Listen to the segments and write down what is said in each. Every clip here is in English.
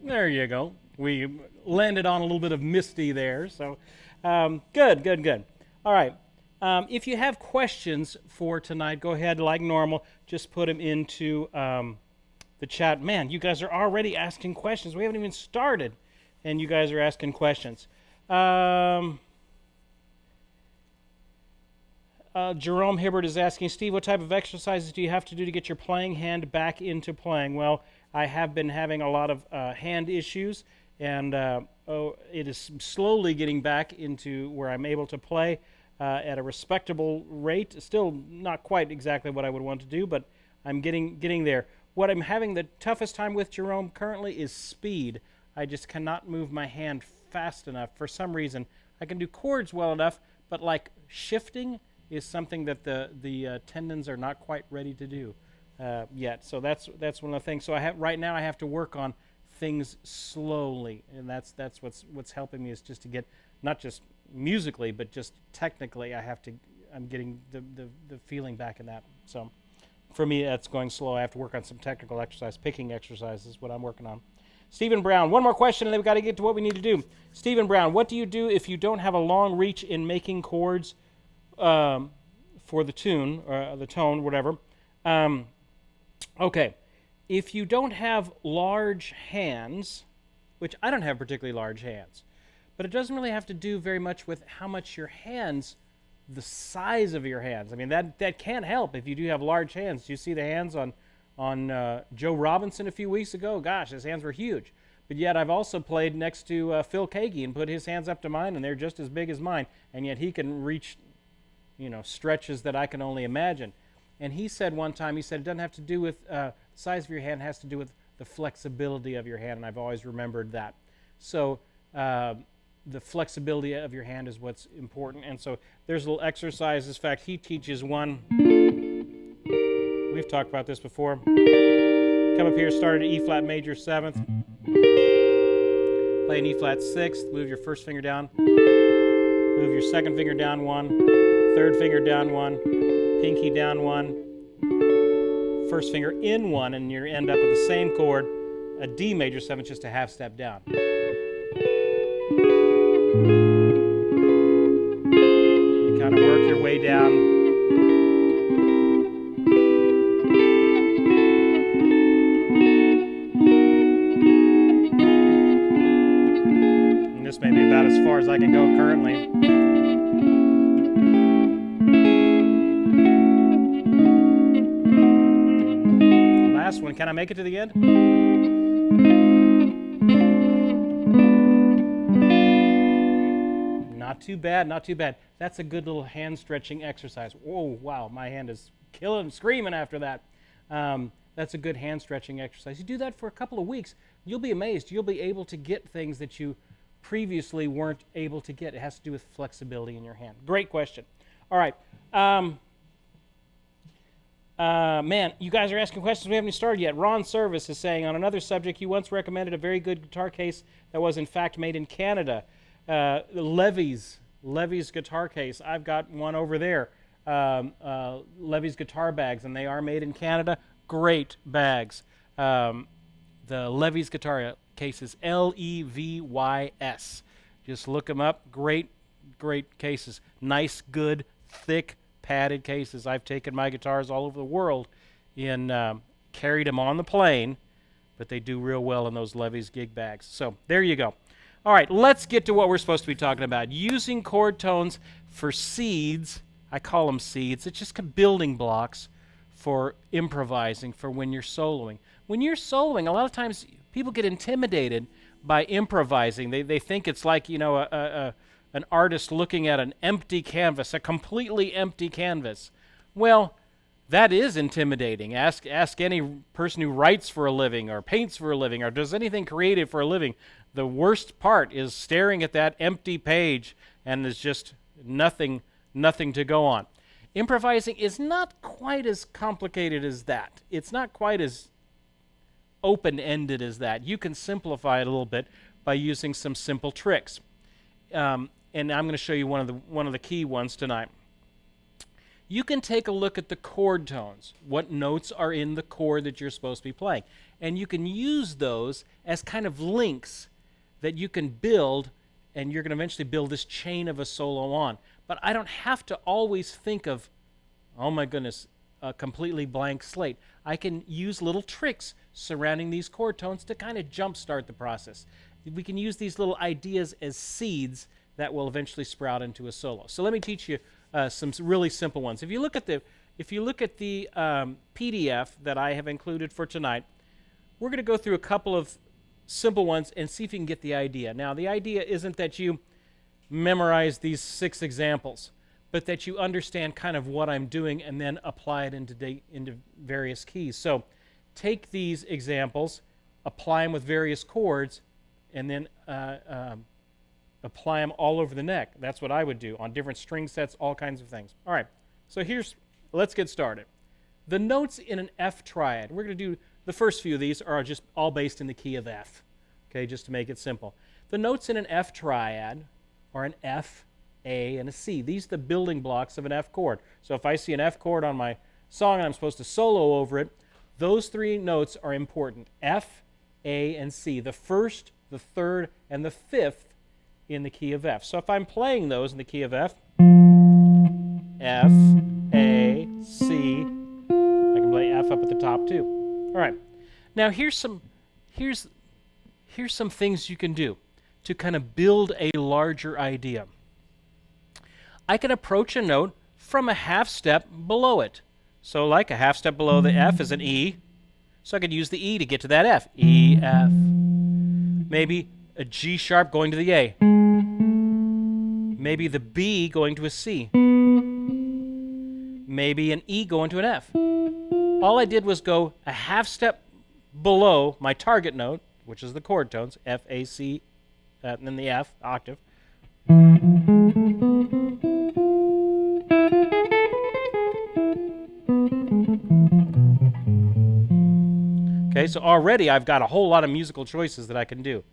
There you go. We landed on a little bit of Misty there. So good. All right. If you have questions for tonight, go ahead like normal. Just put them into the chat. Man, you guys are already asking questions. We haven't even started, and you guys are asking questions. Jerome Hibbert is asking, Steve, what type of exercises do you have to do to get your playing hand back into playing? Well, I have been having a lot of hand issues, and it is slowly getting back into where I'm able to play at a respectable rate. Still not quite exactly what I would want to do, but I'm getting there. What I'm having the toughest time with, Jerome, currently is speed. I just cannot move my hand fast enough. For some reason, I can do chords well enough, but like shifting is something that the tendons are not quite ready to do yet. So that's one of the things. So right now I have to work on things slowly, and that's what's helping me is just to get not just musically but just technically. I'm getting the feeling back in that. So for me, that's going slow. I have to work on some technical exercise. Picking exercise is what I'm working on. Stephen Brown, one more question, and then we've got to get to what we need to do. Stephen Brown, what do you do if you don't have a long reach in making chords for the tune, or the tone, whatever? Okay, if you don't have large hands, which I don't have particularly large hands, but it doesn't really have to do very much with how much your hands, the size of your hands. I mean, that can help if you do have large hands. You see the hands on Joe Robinson a few weeks ago? Gosh, his hands were huge. But yet I've also played next to Phil Kagi and put his hands up to mine, and they're just as big as mine, and yet he can reach stretches that I can only imagine. And he said one time, it doesn't have to do with the size of your hand, it has to do with the flexibility of your hand, and I've always remembered that. So the flexibility of your hand is what's important. And so there's little exercises. In fact, he teaches one. We've talked about this before. Come up here, start at E-flat major 7th. Play an E-flat 6th. Move your first finger down. Move your second finger down 1. Third finger down 1. Pinky down 1. First finger in 1, and you end up with the same chord, a D major 7th, just a half step down. You kind of work your way down. And this may be about as far as I can go currently. Last one. Can I make it to the end? Not too bad, not too bad. That's a good little hand stretching exercise. Whoa, wow, my hand is killing, screaming after that. That's a good hand stretching exercise. You do that for a couple of weeks, you'll be amazed. You'll be able to get things that you previously weren't able to get. It has to do with flexibility in your hand. Great question. All right. Man, you guys are asking questions we haven't even started yet. Ron Service is saying, on another subject, you once recommended a very good guitar case that was in fact made in Canada. Levy's guitar case. I've got one over there. Levy's guitar bags, and they are made in Canada. Great bags. The Levy's guitar cases, Levy's. Just look them up. Great cases. Nice, good, thick, padded cases. I've taken my guitars all over the world and carried them on the plane, but they do real well in those Levy's gig bags. So there you go. All right, let's get to what we're supposed to be talking about. Using chord tones for seeds. I call them seeds. It's just building blocks for improvising, for when you're soloing. When you're soloing, a lot of times people get intimidated by improvising. They think it's like, an artist looking at an empty canvas, a completely empty canvas. Well, that is intimidating. Ask any person who writes for a living or paints for a living or does anything creative for a living. The worst part is staring at that empty page and there's just nothing to go on. Improvising is not quite as complicated as that. It's not quite as open-ended as that. You can simplify it a little bit by using some simple tricks. And I'm going to show you one of the key ones tonight. you can take a look at the chord tones, what notes are in the chord that you're supposed to be playing. And you can use those as kind of links that you can build, and you're going to eventually build this chain of a solo on. But I don't have to always think of, oh my goodness, a completely blank slate. I can use little tricks surrounding these chord tones to kind of jumpstart the process. We can use these little ideas as seeds that will eventually sprout into a solo. So let me teach you some really simple ones. If you look at the PDF that I have included for tonight, we're going to go through a couple of simple ones and see if you can get the idea. Now, the idea isn't that you memorize these 6 examples, but that you understand kind of what I'm doing and then apply it into various keys. So take these examples, apply them with various chords, and then apply them all over the neck. That's what I would do on different string sets, all kinds of things. All right, so let's get started. The notes in an F triad. We're going to do the first few of these are just all based in the key of F, okay, just to make it simple. The notes in an F triad are an F, A, and a C. These are the building blocks of an F chord. So if I see an F chord on my song and I'm supposed to solo over it, those 3 notes are important. F, A, and C. The first, the third, and the fifth in the key of F. So if I'm playing those in the key of F, F, A, C, I can play F up at the top too. All right. Now here's some things you can do to kind of build a larger idea. I can approach a note from a half step below it. So like a half step below the F is an E. So I could use the E to get to that F. E, F. Maybe a G sharp going to the A. Maybe the B going to a C. Maybe an E going to an F. All I did was go a half step below my target note, which is the chord tones, F, A, C, and then the F octave. Okay, so already I've got a whole lot of musical choices that I can do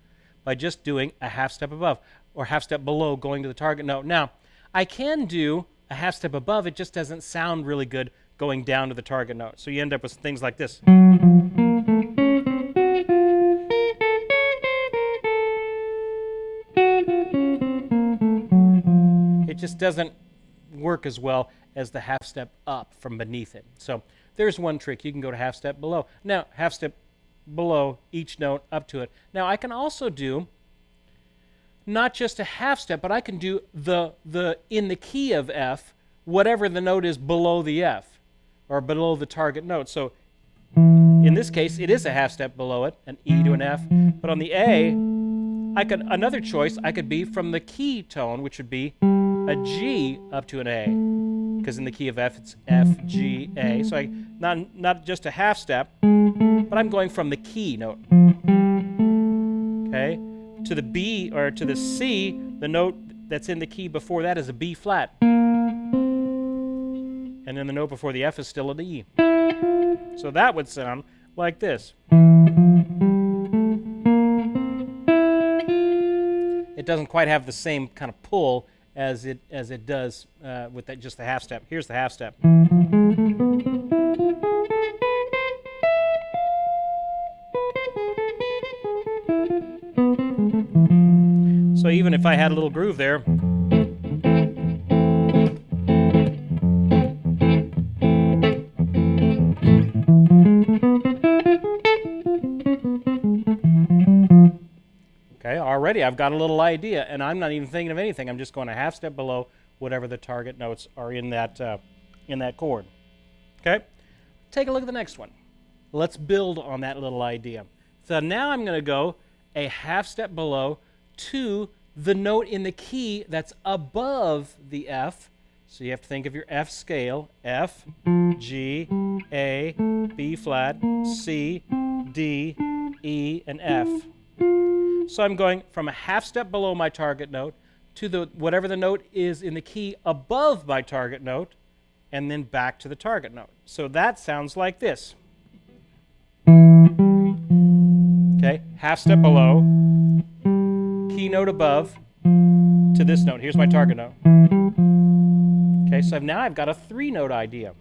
by just doing a half step above or half step below going to the target note. Now, I can do a half step above, it just doesn't sound really good going down to the target note. So you end up with things like this. It just doesn't work as well as the half step up from beneath it. So there's one trick. You can go to half step below. Now, half step below each note up to it. Now, I can also do not just a half step, but I can do the in the key of F, whatever the note is below the F or below the target note. So in this case, it is a half step below it, an E to an F. But on the A, another choice, I could be from the key tone, which would be a G up to an A. Because in the key of F, it's F, G, A. So not just a half step, but I'm going from the key note. Okay? To the B or to the C, the note that's in the key before that is a B flat. And then the note before the F is still an E. So that would sound like this. It doesn't quite have the same kind of pull as it does with just the half step. Here's the half step. So even if I had a little groove there, okay, already I've got a little idea, and I'm not even thinking of anything. I'm just going a half step below whatever the target notes are in that chord. Okay, take a look at the next one. Let's build on that little idea. So now I'm going to go a half step below to the note in the key that's above the F. So you have to think of your F scale: F, G, A, B flat, C, D, E, and F. So I'm going from a half step below my target note to whatever the note is in the key above my target note, and then back to the target note. So that sounds like this. Okay, half step below, key note above, to this note. Here's my target note. Okay, so now I've got a 3-note idea.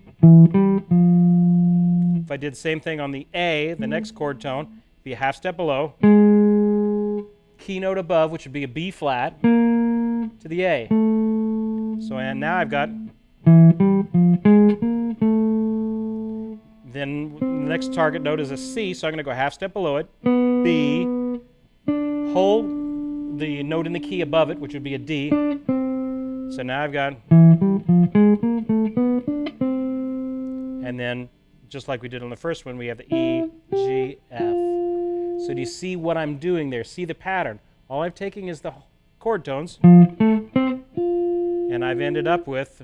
If I did the same thing on the A, the next chord tone, be a half step below, key note above, which would be a B flat, to the A. So and now I've got, then the next target note is a C, so I'm going to go half step below it, B, hold the note in the key above it, which would be a D. So now I've got, and then just like we did on the first one, we have the E, G, F. So do you see what I'm doing there? See the pattern? All I'm taking is the chord tones, and I've ended up with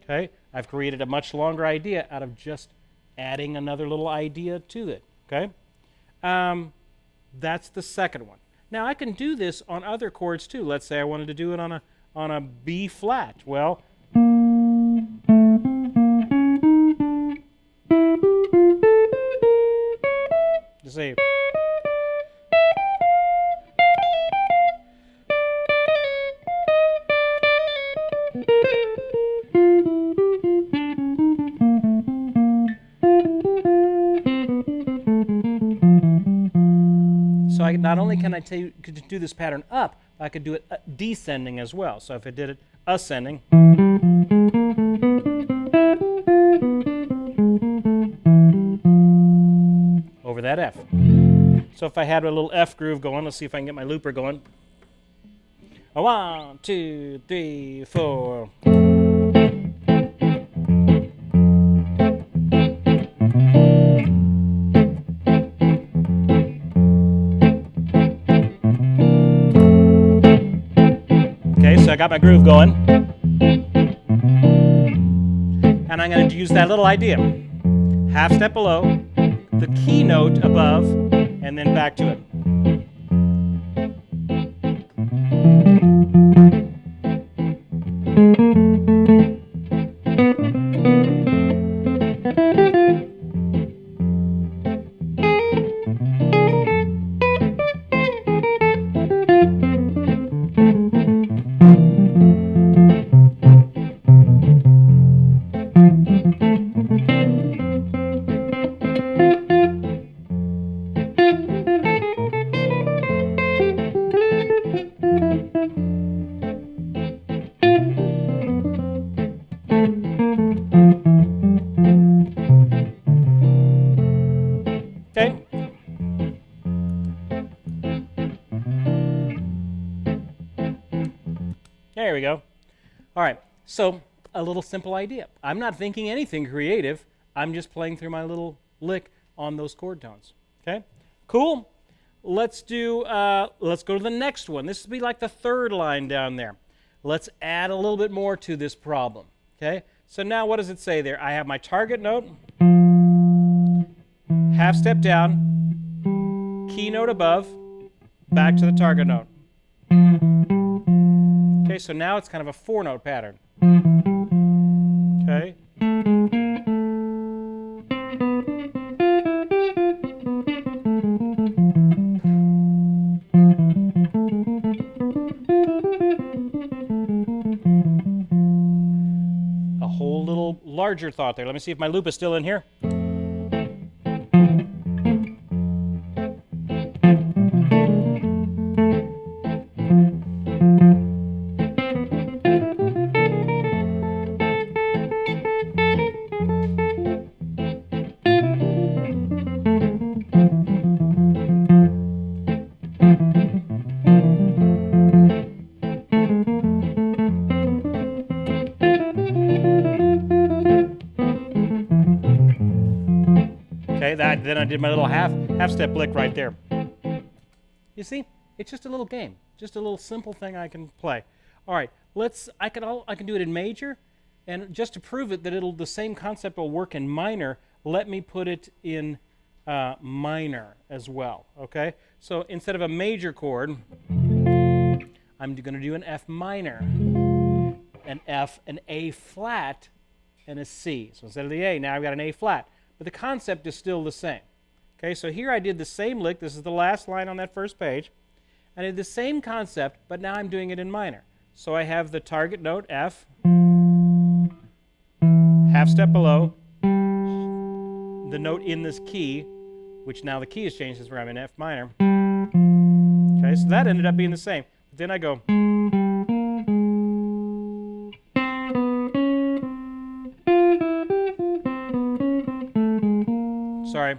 okay, I've created a much longer idea out of just adding another little idea to it. Okay, that's the second one. Now I can do this on other chords too. Let's say I wanted to do it on a B flat. Well, just say. So not only can I could do this pattern up, I could do it descending as well. So if I did it ascending, over that F. So if I had a little F groove going, let's see if I can get my looper going. 1, 2, 3, 4. So I got my groove going, and I'm going to use that little idea. Half step below, the key note above, and then back to it. Okay. There we go. All right, so a little simple idea. I'm not thinking anything creative. I'm just playing through my little lick on those chord tones. Okay, cool. Let's go to the next one. This will be like the third line down there. Let's add a little bit more to this problem. Okay, so now what does it say there? I have my target note, half step down, key note above, back to the target note. Okay, so now it's kind of a 4-note pattern. Okay. A whole little larger thought there. Let me see if my loop is still in here. Okay, then I did my little half step lick right there. You see, it's just a little game, just a little simple thing I can play. All right, I can do it in major, and just to prove it that the same concept will work in minor, let me put it in minor as well. Okay, so instead of a major chord, I'm going to do an F minor. an F, an A flat, and a C. So instead of the A, now I've got an A flat. But the concept is still the same. Okay, so here I did the same lick. This is the last line on that first page. I did the same concept, but now I'm doing it in minor. So I have the target note, F, half step below, the note in this key, which now the key has changed since I'm in F minor. Okay, so that ended up being the same. But then I go. Sorry.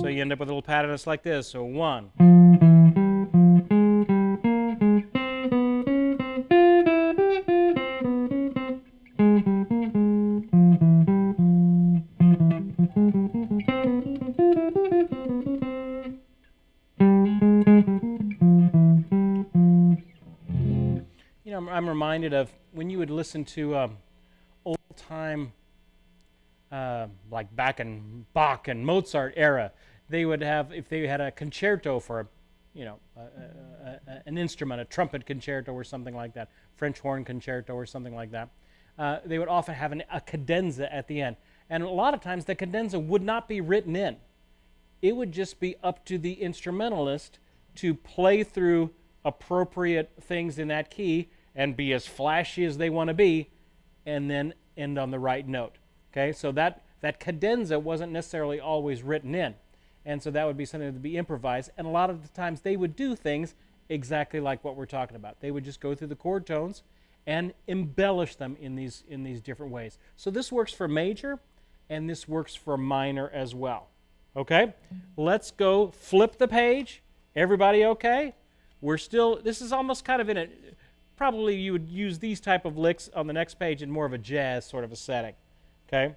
So you end up with a little pattern that's like this. So 1. You know, I'm reminded of when you would listen to old-time, like back in Bach and Mozart era, they would have, if they had a concerto for, you know, an instrument, a trumpet concerto or something like that, French horn concerto or something like that, they would often have a cadenza at the end. And a lot of times the cadenza would not be written in. It would just be up to the instrumentalist to play through appropriate things in that key and be as flashy as they want to be, and then end on the right note. Okay, so that cadenza wasn't necessarily always written in, and so that would be something that would be improvised. And a lot of the times they would do things exactly like what we're talking about. They would just go through the chord tones and embellish them in these different ways. So this works for major, and this works for minor as well. Okay, let's go flip the page. Everybody okay? We're still, this is almost kind of in a, probably you would use these type of licks on the next page in more of a jazz sort of a setting. Okay,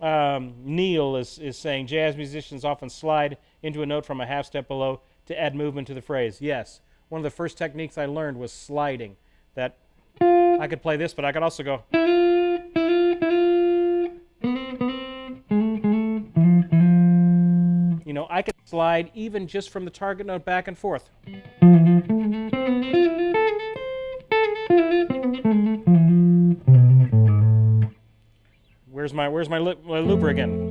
Neil is saying jazz musicians often slide into a note from a half step below to add movement to the phrase. Yes, one of the first techniques I learned was sliding. That I could play this, but I could also go. You know, I could slide even just from the target note back and forth. Where's my looper again?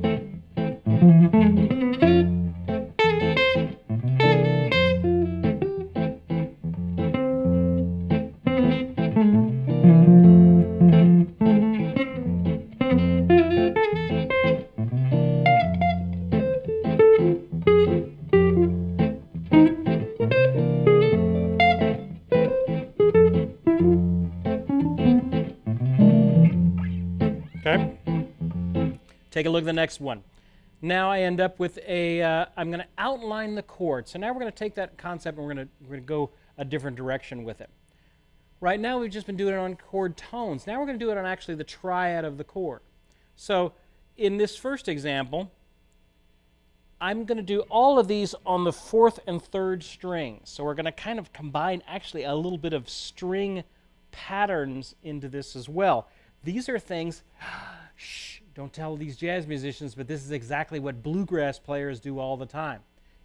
Okay. Take a look at the next one. Now I end up with a, I'm going to outline the chord. So now we're going to take that concept and we're going to go a different direction with it. Right now we've just been doing it on chord tones. Now we're going to do it on actually the triad of the chord. So in this first example, I'm going to do all of these on the 4th and 3rd strings. So we're going to kind of combine actually a little bit of string patterns into this as well. These are things, shh, don't tell these jazz musicians, but this is exactly what bluegrass players do all the time,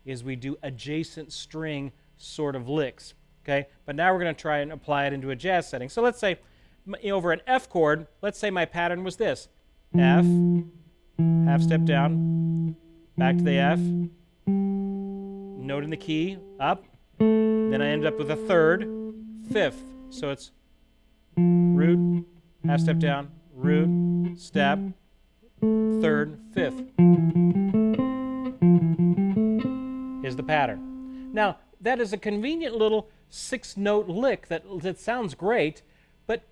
is we do adjacent string sort of licks, okay? But now we're going to try and apply it into a jazz setting. So let's say over an F chord, let's say my pattern was this. F, half step down, back to the F, note in the key, up, then I end up with a 3rd, 5th. So it's root, half step down, root, step, 3rd, 5th is the pattern. Now, that is a convenient little 6-note lick that sounds great, but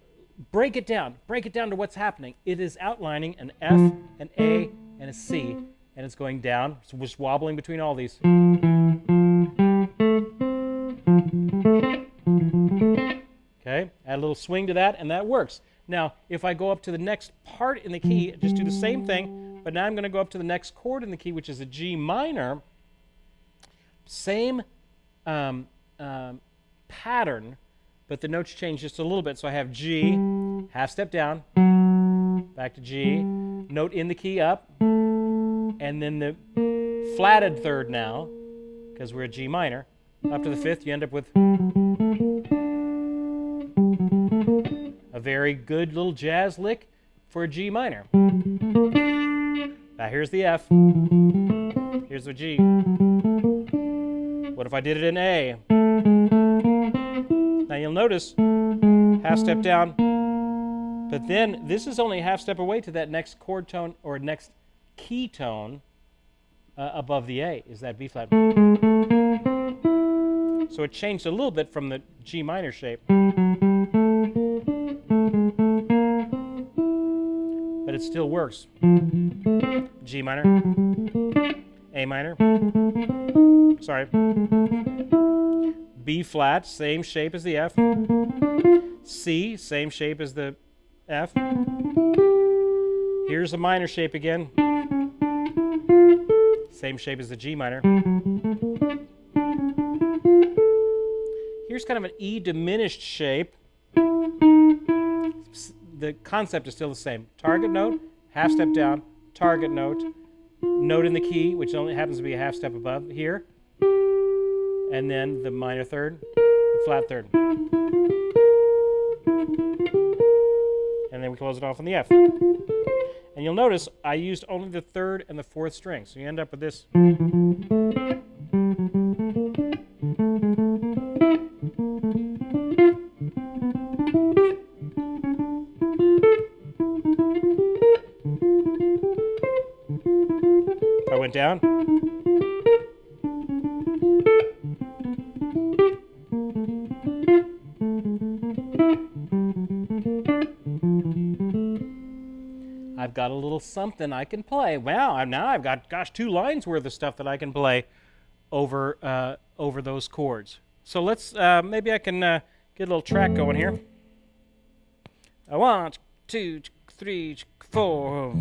break it down. Break it down to what's happening. It is outlining an F, an A, and a C, and it's going down, so just wobbling between all these. Okay, add a little swing to that, and that works. Now, if I go up to the next part in the key, just do the same thing, but now I'm going to go up to the next chord in the key, which is a G minor. Same pattern, but the notes change just a little bit. So I have G, half step down, back to G, note in the key up, and then the flatted 3rd now, because we're a G minor, up to the 5th, you end up with a very good little jazz lick for a G minor. Now here's the F. Here's the G. What if I did it in A? Now you'll notice half step down, but then this is only a half step away to that next chord tone or next key tone above the A, is that B flat. So it changed a little bit from the G minor shape. But it still works. G minor, A minor, sorry, B flat, same shape as the F, C, same shape as the F. Here's a minor shape again, same shape as the G minor. Here's kind of an E diminished shape. The concept is still the same. Target note, half step down, target note, note in the key, which only happens to be a half step above here, and then the minor third, the flat third. And then we close it off on the F. And you'll notice I used only the 3rd and the 4th string, so you end up with this. I went down. I've got a little something I can play. Wow, now I've got, 2 lines worth of stuff that I can play over those chords. So let's, maybe I can get a little track going here. 1, 2, 3, 4.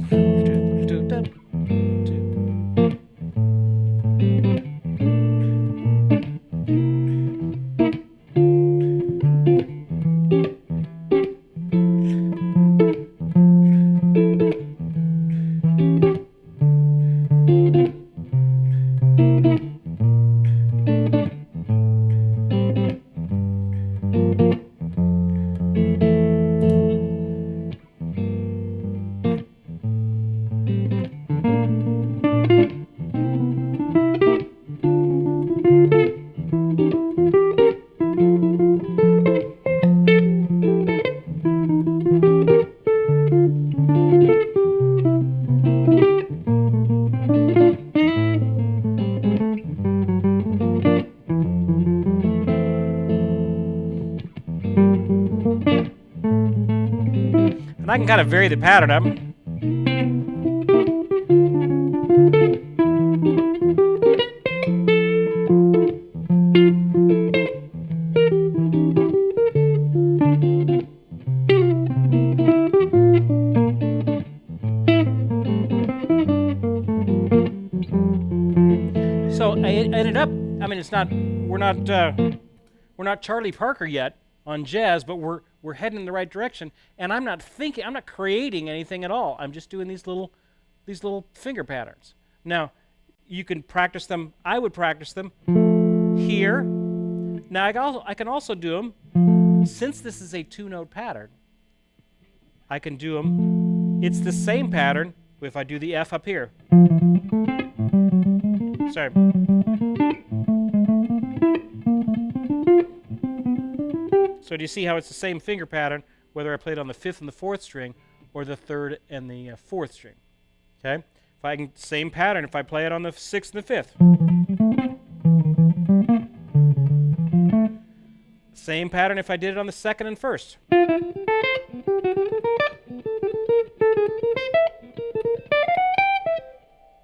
And I can kind of vary the pattern up. So I ended up, I mean, we're not Charlie Parker yet on jazz, but we're heading in the right direction. And I'm not creating anything at all. I'm just doing these little finger patterns. Now, you can practice them. I would practice them here. Now, I can also do them, since this is a 2-note pattern, I can do them. It's the same pattern if I do the F up here. Sorry. So do you see how it's the same finger pattern, whether I play it on the 5th and the 4th string or the 3rd and the 4th string? Okay? If I can, same pattern if I play it on the 6th and the 5th. Same pattern if I did it on the 2nd and 1st.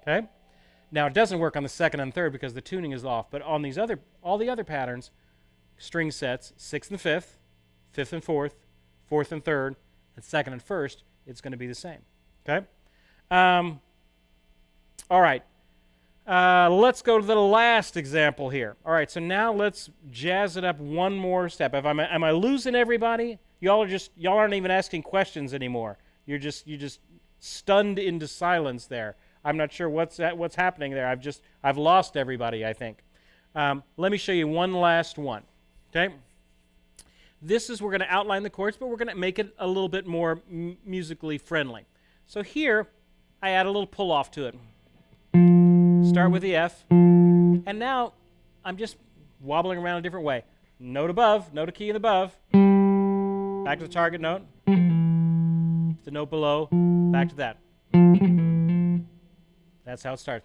Okay? Now it doesn't work on the 2nd and 3rd because the tuning is off, but on all the other patterns, string sets, 6th and 5th, 5th and 4th, 4th and 3rd, and 2nd and 1st, it's going to be the same. Okay? All right. Let's go to the last example here. All right, so now let's jazz it up one more step. Am I losing everybody? Y'all aren't even asking questions anymore. You're just stunned into silence there. I'm not sure what's happening there. I've lost everybody, I think. Let me show you one last one. Okay. This is, we're going to outline the chords, but we're going to make it a little bit more musically friendly. So here, I add a little pull-off to it. Start with the F, and now I'm just wobbling around a different way. Note above, note a key above, back to the target note, the note below, back to that. That's how it starts.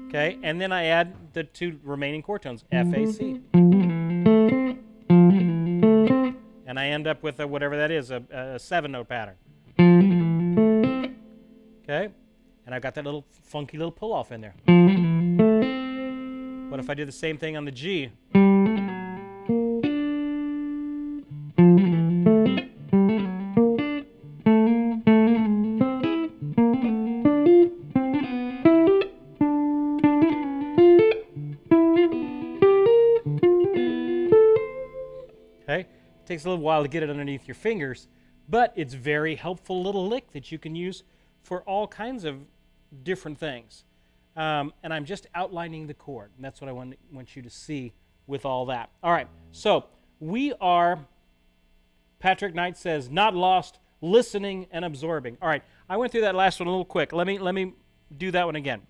Okay, and then I add the two remaining chord tones, F, A, C. And I end up with whatever that is, a 7-note pattern. Okay, and I've got that little funky little pull-off in there. What if I do the same thing on the G? Okay, it takes a little while to get it underneath your fingers, but it's very helpful little lick that you can use for all kinds of different things. And I'm just outlining the chord, and that's what I want you to see with all that. All right, so we are, Patrick Knight says, not lost, listening and absorbing. All right, I went through that last one a little quick. Let me do that one again.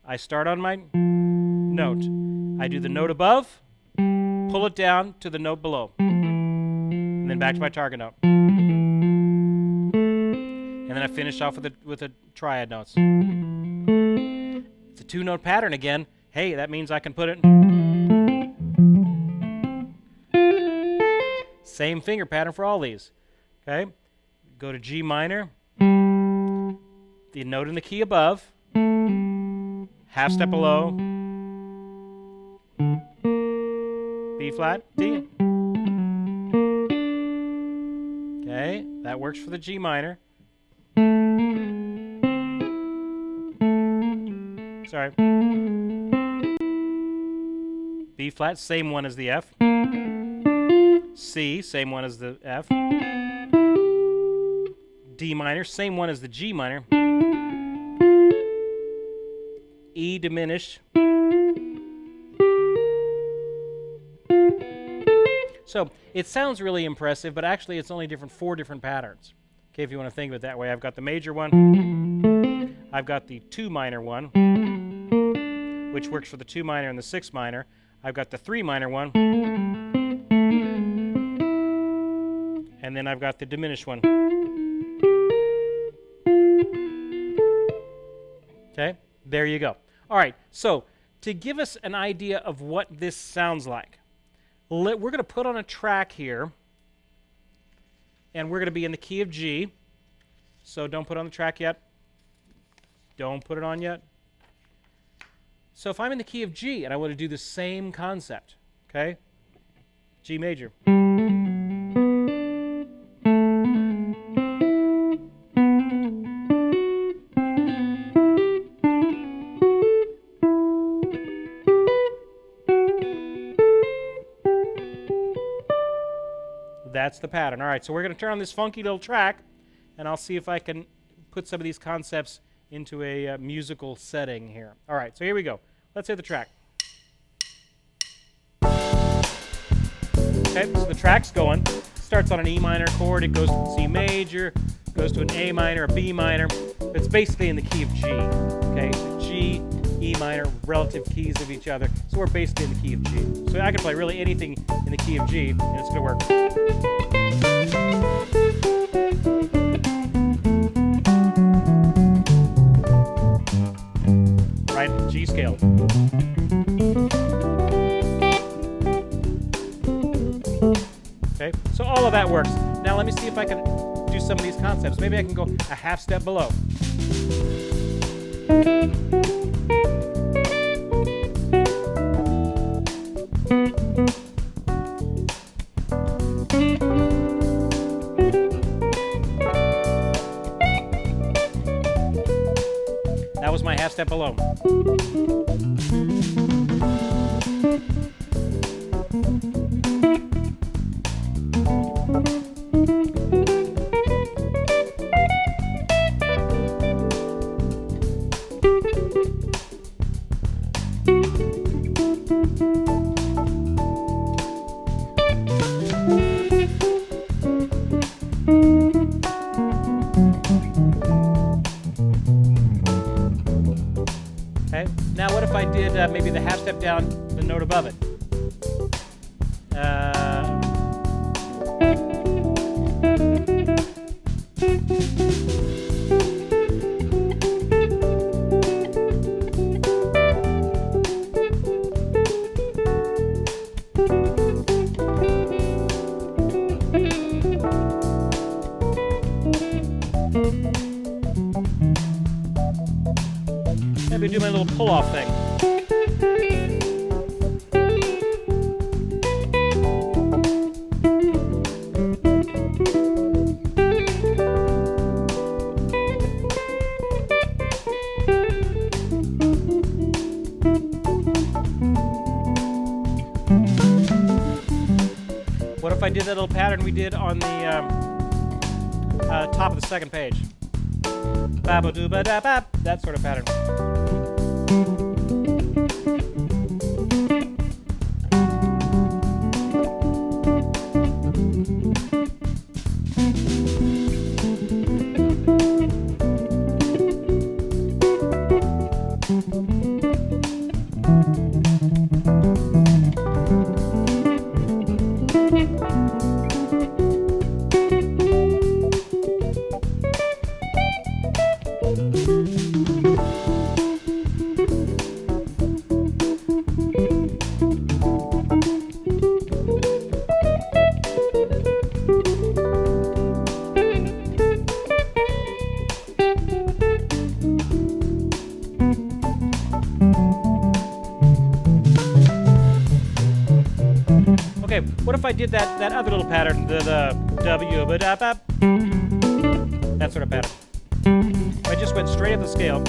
I start on my note. I do the note above, pull it down to the note below, and then back to my target note. And then I finish off with the triad notes. It's a 2-note pattern again. Hey, that means I can put it. Same finger pattern for all these. Okay? Go to G minor. The note in the key above. Half step below. B flat, D. Okay, that works for the G minor. Sorry. B flat, same one as the F. C, same one as the F. D minor, same one as the G minor. E diminished. So it sounds really impressive, but actually it's only 4 different patterns. Okay, if you want to think of it that way, I've got the major one, I've got the 2 minor one, which works for the 2 minor and the 6 minor. I've got the 3 minor one, and then I've got the diminished one. Okay, there you go. All right, so to give us an idea of what this sounds like, we're going to put on a track here, and we're going to be in the key of G. So don't put on the track yet. Don't put it on yet. So if I'm in the key of G and I want to do the same concept, okay? G major. That's the pattern. All right, so we're going to turn on this funky little track, and I'll see if I can put some of these concepts into a musical setting here. All right, so here we go. Let's hit the track. Okay, so the track's going. Starts on an E minor chord. It goes to C major, goes to an A minor, a B minor. It's basically in the key of G. Okay, so G, E minor, relative keys of each other. So we're basically in the key of G. So I can play really anything in the key of G, and it's going to work. Right, G scale. Okay, so all of that works. Now let me see if I can do some of these concepts. Maybe I can go a half step below. That was my half step below. maybe the half step down, the note above it. Maybe do my little pull-off thing. What if I did that little pattern we did on the top of the second page? Ba-ba-doo-ba-da-bap, that sort of pattern. Okay, what if I did that other little pattern, the W-ba-da-bap, that sort of pattern. I just went straight up the scale.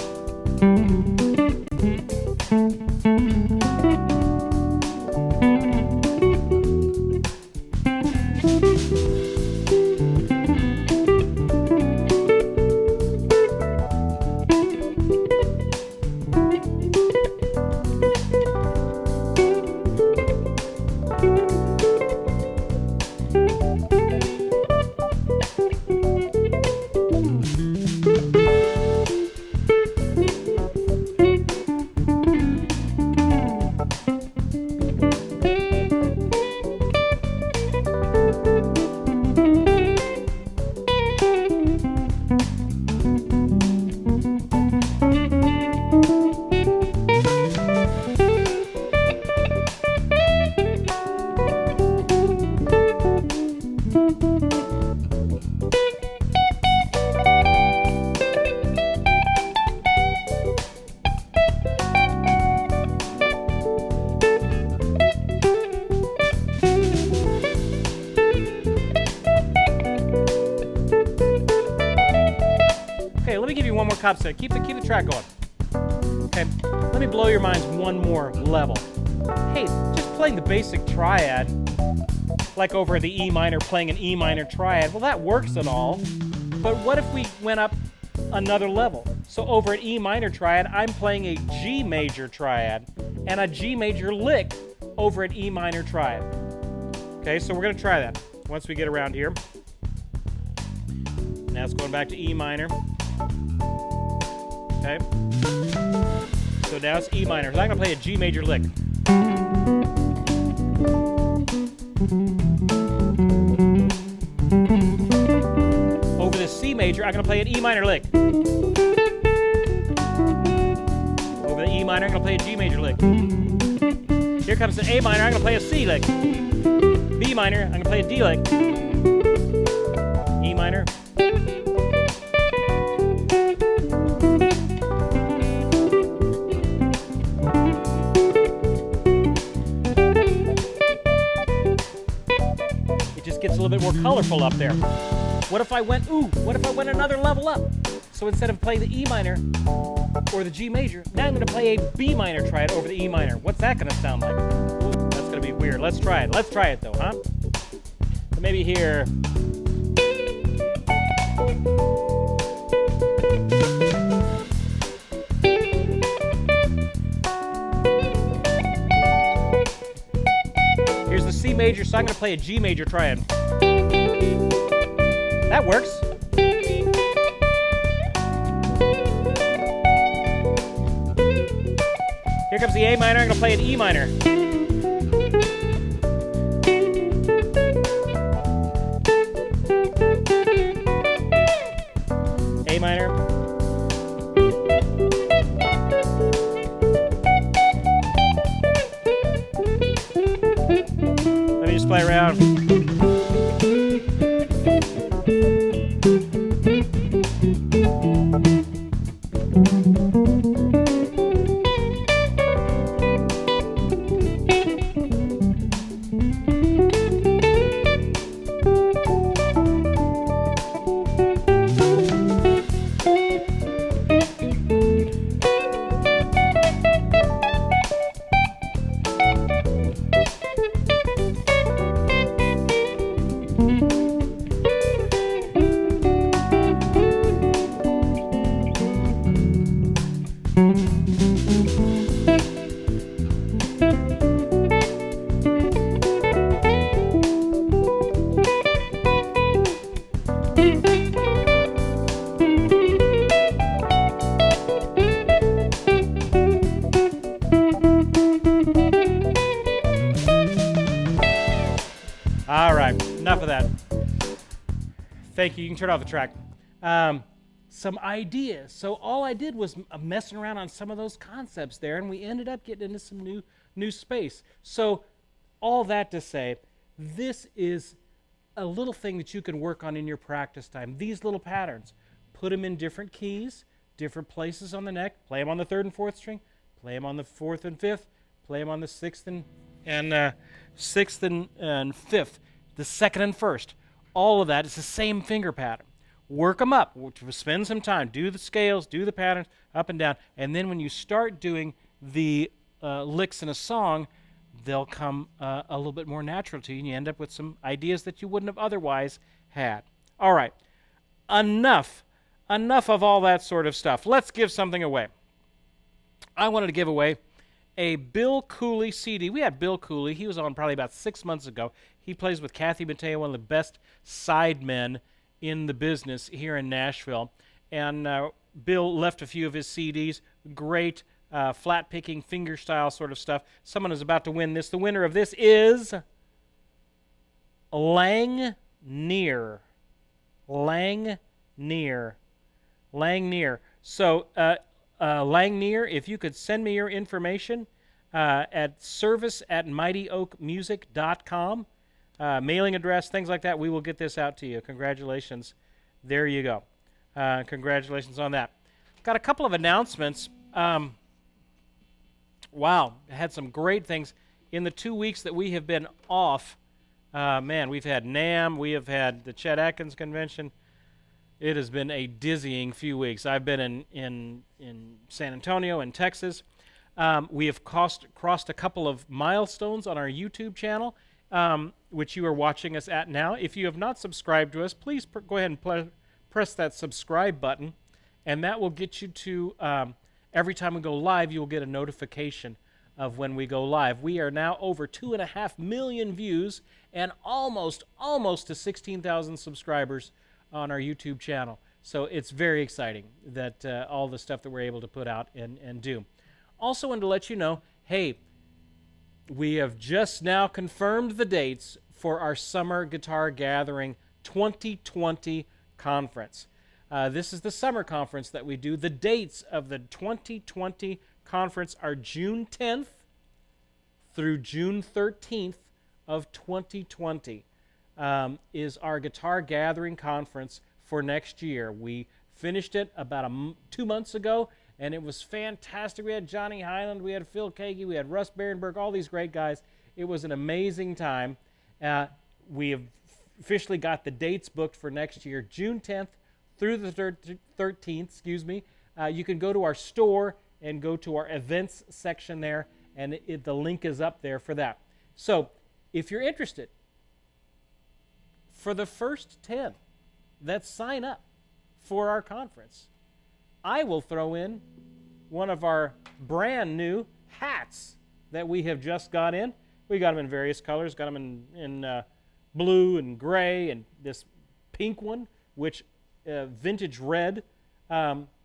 Let me give you one more cop set. Keep the track going. Okay, let me blow your minds one more level. Hey, just playing the basic triad, like over the E minor, playing an E minor triad, well, that works and all, but what if we went up another level? So over at E minor triad, I'm playing a G major triad and a G major lick over at E minor triad. Okay, so we're going to try that once we get around here. Now it's going back to E minor. Okay. So now it's E minor. So I'm going to play a G major lick. Over the C major, I'm going to play an E minor lick. Over the E minor, I'm going to play a G major lick. Here comes an A minor, I'm going to play a C lick. B minor, I'm going to play a D lick. E minor. Gets a little bit more colorful up there. What if I went another level up? So instead of playing the E minor or the G major, now I'm going to play a B minor triad over the E minor. What's that going to sound like? Ooh, that's going to be weird. Let's try it. Let's try it though, huh? So maybe here. Here's the C major, so I'm going to play a G major triad. That works. Here comes the A minor. I'm going to play an E minor. A minor. Let me just play around. All right, enough of that. Thank you. You can turn off the track. Some ideas. So all I did was messing around on some of those concepts there, and we ended up getting into some new space. So all that to say, this is a little thing that you can work on in your practice time. These little patterns. Put them in different keys, different places on the neck. Play them on the 3rd and 4th string. Play them on the 4th and 5th. Play them on the 6th and 5th. The 2nd and 1st. All of that is the same finger pattern. Work them up. Spend some time. Do the scales. Do the patterns up and down. And then when you start doing the licks in a song, they'll come a little bit more natural to you, and you end up with some ideas that you wouldn't have otherwise had. All right. Enough of all that sort of stuff. Let's give something away. I wanted to give away a Bill Cooley CD. We had Bill Cooley. He was on probably about 6 months ago. He plays with Kathy Mateo, one of the best sidemen in the business here in Nashville. And Bill left a few of his CDs. Great flat-picking, fingerstyle sort of stuff. Someone is about to win this. The winner of this is Langneer. Langneer. So, Langneer, if you could send me your information at service@mightyoakmusic.com, mailing address, things like that, we will get this out to you. Congratulations. There you go. Congratulations on that. Got a couple of announcements. Wow, had some great things. In the 2 weeks that we have been off, man, we've had NAMM, we have had the Chet Atkins Convention. It has been a dizzying few weeks. I've been in San Antonio and Texas. We have crossed a couple of milestones on our YouTube channel, which you are watching us at now. If you have not subscribed to us, please go ahead and press that subscribe button, and that will get you to, every time we go live, you will get a notification of when we go live. We are now over 2.5 million views and almost to 16,000 subscribers on our YouTube channel. So it's very exciting that all the stuff that we're able to put out and do. Also wanted to let you know, hey, we have just now confirmed the dates for our Summer Guitar Gathering 2020 conference. This is the summer conference that we do. The dates of the 2020 conference are June 10th through June 13th of 2020. Is our Guitar Gathering Conference for next year. We finished it about 2 months ago, and it was fantastic. We had Johnny Hyland, we had Phil Kagi, we had Russ Barenberg, all these great guys. It was an amazing time. We have officially got the dates booked for next year, June 10th through the 13th, You can go to our store and go to our events section there, and the link is up there for that. So if you're interested, for the first 10 that sign up for our conference, I will throw in one of our brand new hats that we have just got in. We got them in various colors, got them in blue and gray, and this pink one, which vintage red,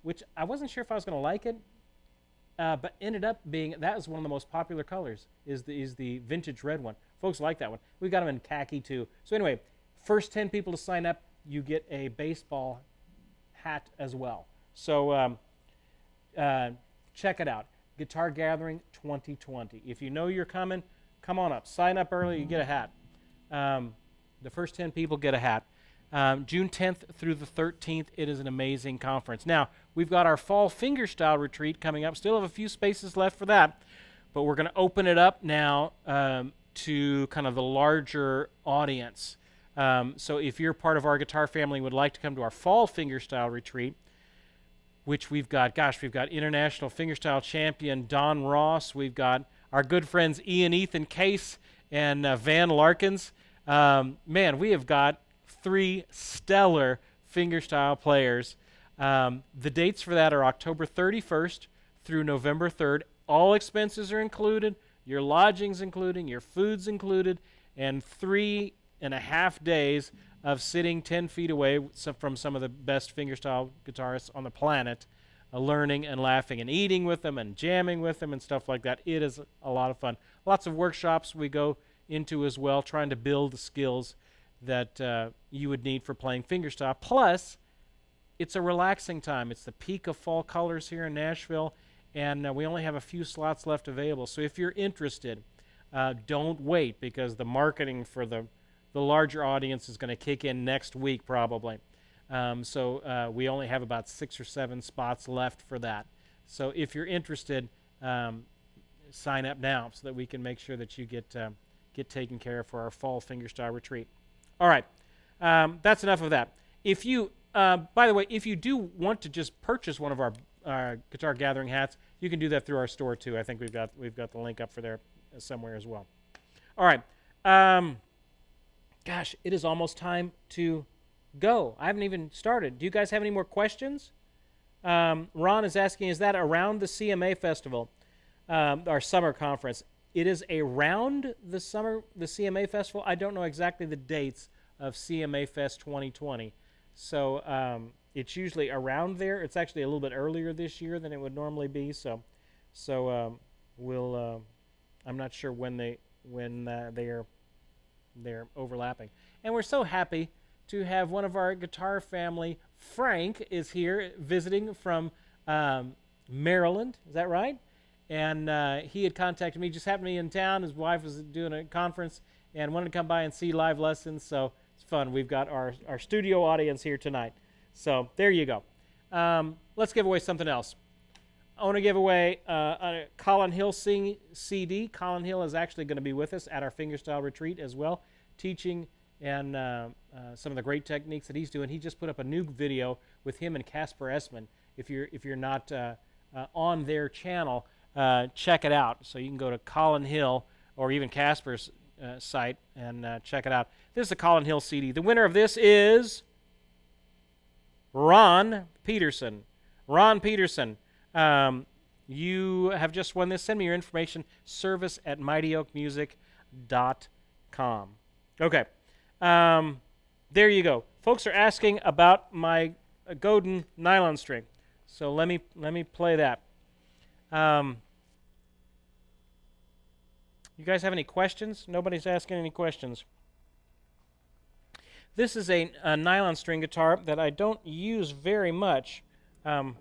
which I wasn't sure if I was going to like it. but ended up being, that was one of the most popular colors, is the vintage red one. Folks like that one. We got them in khaki too. So anyway, first 10 people to sign up, you get a baseball hat as well. So check it out. Guitar Gathering 2020. If you know you're coming, come on up. Sign up early, you get a hat. The first 10 people get a hat. June 10th through the 13th, it is an amazing conference. Now, we've got our fall fingerstyle retreat coming up. Still have a few spaces left for that, but we're going to open it up now to kind of the larger audience. So if you're part of our guitar family and would like to come to our fall fingerstyle retreat, which we've got international fingerstyle champion Don Ross, we've got our good friends Ian Ethan Case and Van Larkins. Man, we have got 3 stellar fingerstyle players. The dates for that are October 31st through November 3rd. All expenses are included, your lodging's included, your food's included, and 3.5 days of sitting 10 feet away from some of the best fingerstyle guitarists on the planet, learning and laughing and eating with them and jamming with them and stuff like that. It is a lot of fun. Lots of workshops we go into as well, trying to build the skills that you would need for playing fingerstyle. Plus, it's a relaxing time. It's the peak of fall colors here in Nashville, and we only have a few slots left available. So if you're interested, don't wait, because the marketing for the larger audience is going to kick in next week probably. So we only have about 6 or 7 spots left for that. So if you're interested, sign up now so that we can make sure that you get taken care of for our fall fingerstyle retreat. All right, that's enough of that. If you, by the way, if you do want to just purchase one of our Guitar Gathering hats, you can do that through our store too. I think we've got the link up for there somewhere as well. All right, gosh, it is almost time to go. I haven't even started. Do you guys have any more questions? Ron is asking, is that around the CMA Festival, our summer conference? It is around the CMA Festival. I don't know exactly the dates of CMA Fest 2020. So it's usually around there. It's actually a little bit earlier this year than it would normally be. So we'll. I'm not sure when they're overlapping. And we're so happy to have one of our guitar family. Frank is here visiting from Maryland. Is that right? And he had contacted me. Just happened to be in town. His wife was doing a conference and wanted to come by and see live lessons. So it's fun. We've got our studio audience here tonight. So there you go. Let's give away something else. I want to give away a Colin Hill CD. Colin Hill is actually going to be with us at our fingerstyle retreat as well, teaching and some of the great techniques that he's doing. He just put up a new video with him and Casper Essman. If you're not on their channel, check it out. So you can go to Colin Hill or even Casper's site and check it out. This is a Colin Hill CD. The winner of this is Ron Peterson. Ron Peterson, you have just won this. Send me your information, service@mightyoakmusic.com. Okay, there you go. Folks are asking about my Godin nylon string. So let me play that. You guys have any questions? Nobody's asking any questions. This is a nylon string guitar that I don't use very much. Got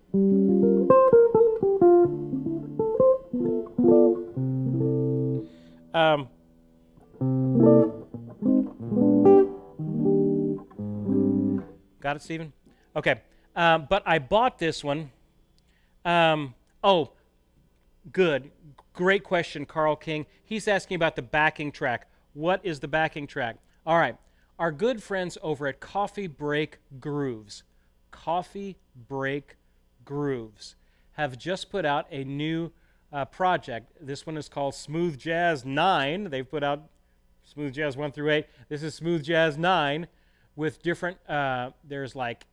it, Stephen? Okay. But I bought this one. Oh, good. Great question, Carl King. He's asking about the backing track. What is the backing track? All right. Our good friends over at Coffee Break Grooves, have just put out a new project. This one is called Smooth Jazz 9. They've put out Smooth Jazz 1 through 8. This is Smooth Jazz 9 with different, there's like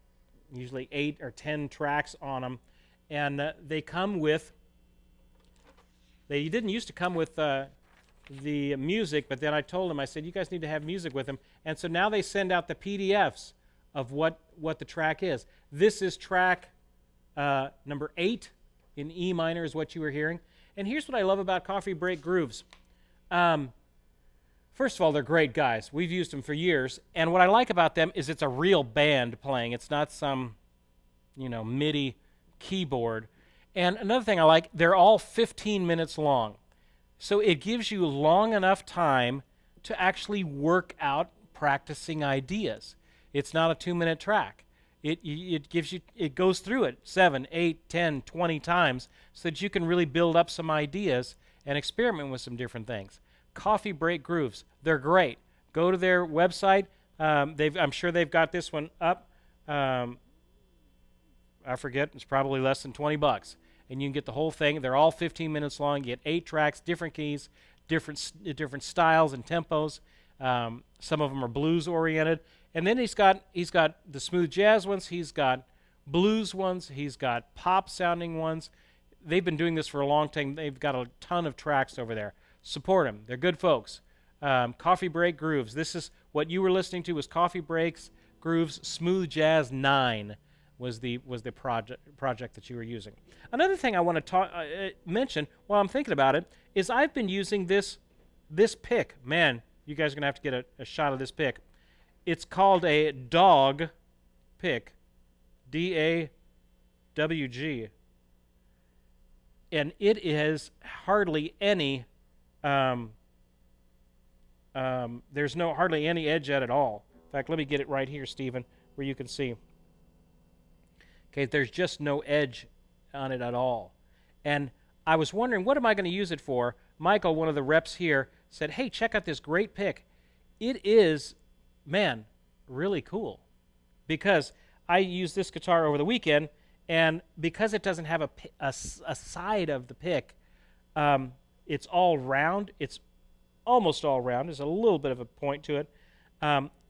usually 8 or 10 tracks on them. And they come with, they didn't used to come with the music, but then I told them, I said, you guys need to have music with them. And so now they send out the PDFs of what the track is. This is track number 8 in E minor is what you were hearing. And here's what I love about Coffee Break Grooves. First of all, they're great guys. We've used them for years. And what I like about them is it's a real band playing. It's not some, MIDI keyboard. And another thing I like, they're all 15 minutes long. So it gives you long enough time to actually work out practicing ideas. It's not a 2-minute track. It goes through it 7, 8, 10, 20 times so that you can really build up some ideas and experiment with some different things. Coffee Break Grooves, they're great. Go to their website. I'm sure they've got this one up. I forget, it's probably less than $20. And you can get the whole thing. They're all 15 minutes long. You get 8 tracks, different keys, different styles and tempos. Some of them are blues oriented. And then he's got the smooth jazz ones. He's got blues ones. He's got pop sounding ones. They've been doing this for a long time. They've got a ton of tracks over there. Support them. They're good folks. Coffee Break Grooves. This is what you were listening to was Coffee Breaks Grooves Smooth Jazz 9 was the project that you were using. Another thing I want to mention while I'm thinking about it is I've been using this pick. Man, you guys are going to have to get a shot of this pick. It's called a dog pick, DAWG. And it is hardly any, there's hardly any edge at it all. In fact, let me get it right here, Stephen, where you can see. Okay, there's just no edge on it at all. And I was wondering, what am I going to use it for? Michael, one of the reps here, said, hey, check out this great pick. It is, man, really cool. Because I used this guitar over the weekend, and because it doesn't have a side of the pick, it's all round. It's almost all round. There's a little bit of a point to it.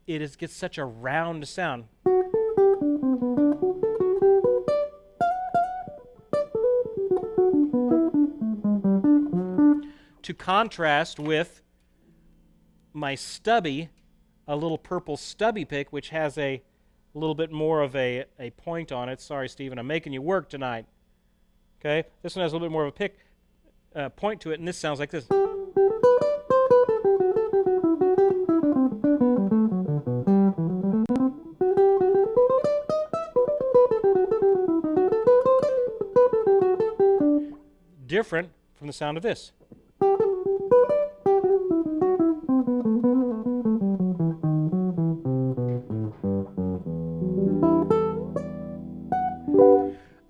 It gets such a round sound. To contrast with my stubby, a little purple stubby pick, which has a little bit more of a point on it. Sorry, Stephen, I'm making you work tonight. Okay, this one has a little bit more of a point to it, and this sounds like this. Different from the sound of this.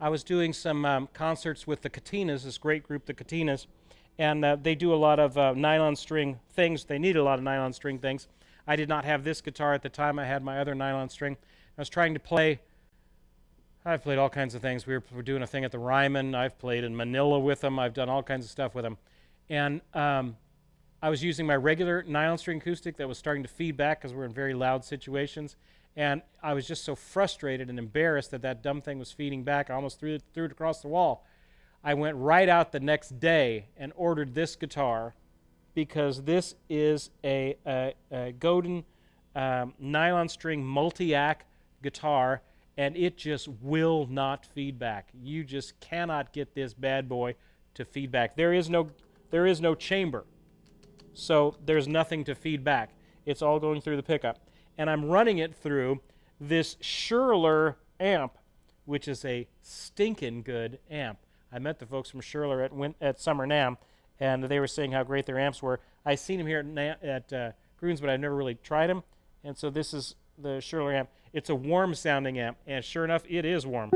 I was doing some concerts with the Katinas, this great group, the Katinas, and they do a lot of nylon string things. They need a lot of nylon string things. I did not have this guitar at the time. I had my other nylon string. I was trying to play. I've played all kinds of things. We were doing a thing at the Ryman. I've played in Manila with them. I've done all kinds of stuff with them. And I was using my regular nylon string acoustic that was starting to feed back because we're in very loud situations. And I was just so frustrated and embarrassed that dumb thing was feeding back. I almost threw it across the wall. I went right out the next day and ordered this guitar because this is a Godin nylon string multi-act guitar, and it just will not feed back. You just cannot get this bad boy to feed back. There is no chamber, so there's nothing to feed back. It's all going through the pickup. And I'm running it through this Schurler amp, which is a stinking good amp. I met the folks from Schurler at Summer NAMM, and they were saying how great their amps were. I've seen them here at Groons, but I've never really tried them. And so this is the Schurler amp. It's a warm-sounding amp, and sure enough, it is warm.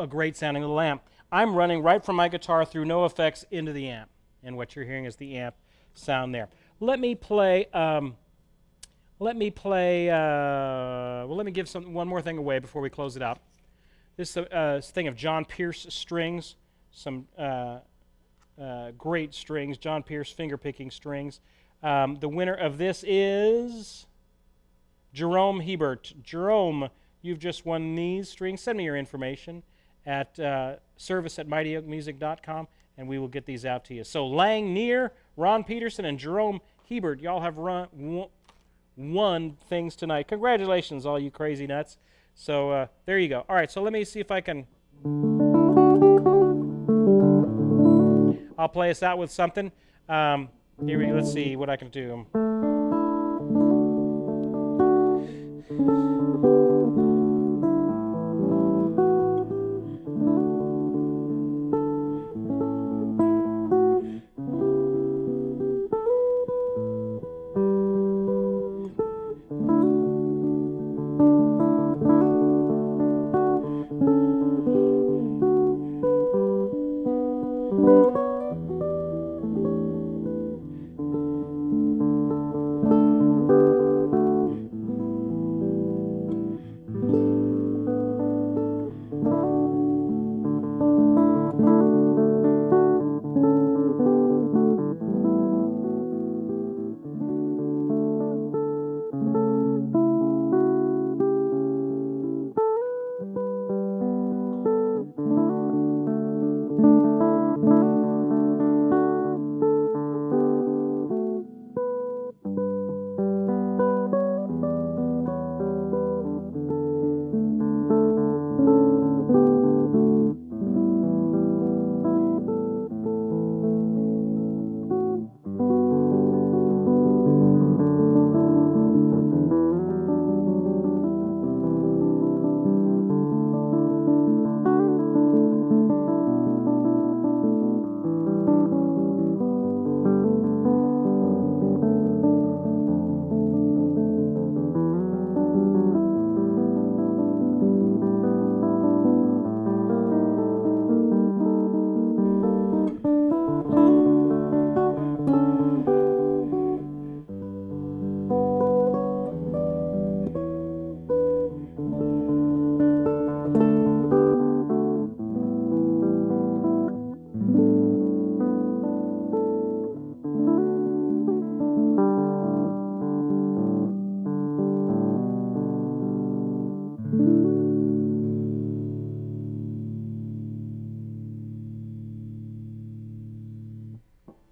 Great sounding little amp. I'm running right from my guitar through no effects into the amp. And what you're hearing is the amp sound there. Let me give one more thing away before we close it out. This thing of John Pierce strings, some great strings, John Pierce finger-picking strings. The winner of this is Jerome Hebert. Jerome, you've just won these strings. Send me your information at service@mightyoakmusic.com, and we will get these out to you. So Lang Neer, Ron Peterson, and Jerome Hebert, y'all have won things tonight. Congratulations, all you crazy nuts. So there you go. All right, so let me see if I can... I'll play us out with something. Let's see what I can do.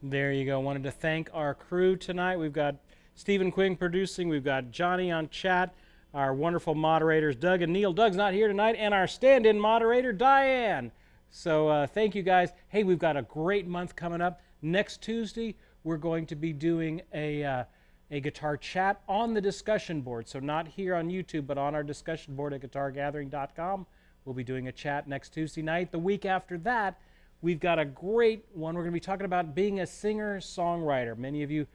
There you go. Wanted to thank our crew tonight. We've got Stephen Quinn producing. We've got Johnny on chat. Our wonderful moderators, Doug and Neil. Doug's not here tonight. And our stand-in moderator, Diane. So thank you, guys. Hey, we've got a great month coming up. Next Tuesday, we're going to be doing a guitar chat on the discussion board. So not here on YouTube, but on our discussion board at guitargathering.com. We'll be doing a chat next Tuesday night. The week after that, we've got a great one. We're going to be talking about being a singer-songwriter. Many of you,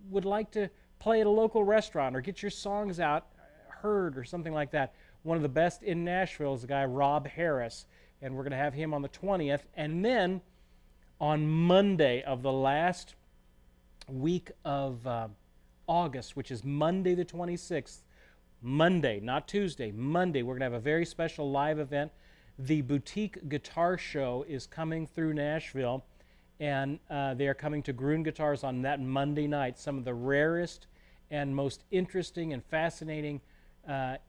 would like to play at a local restaurant or get your songs out heard or something like that. One of the best in Nashville is the guy Rob Harris, and we're going to have him on the 20th. And then on Monday of the last week of August, which is Monday the 26th, Monday, not Tuesday, Monday, we're going to have a very special live event. The Boutique Guitar Show is coming through Nashville, and they are coming to Gruen Guitars on that Monday night. Some of the rarest and most interesting and fascinating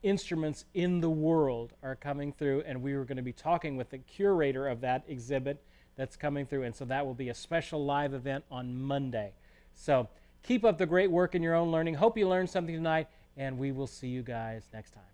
instruments in the world are coming through, and we were going to be talking with the curator of that exhibit that's coming through, and so that will be a special live event on Monday. So keep up the great work in your own learning. Hope you learned something tonight, and we will see you guys next time.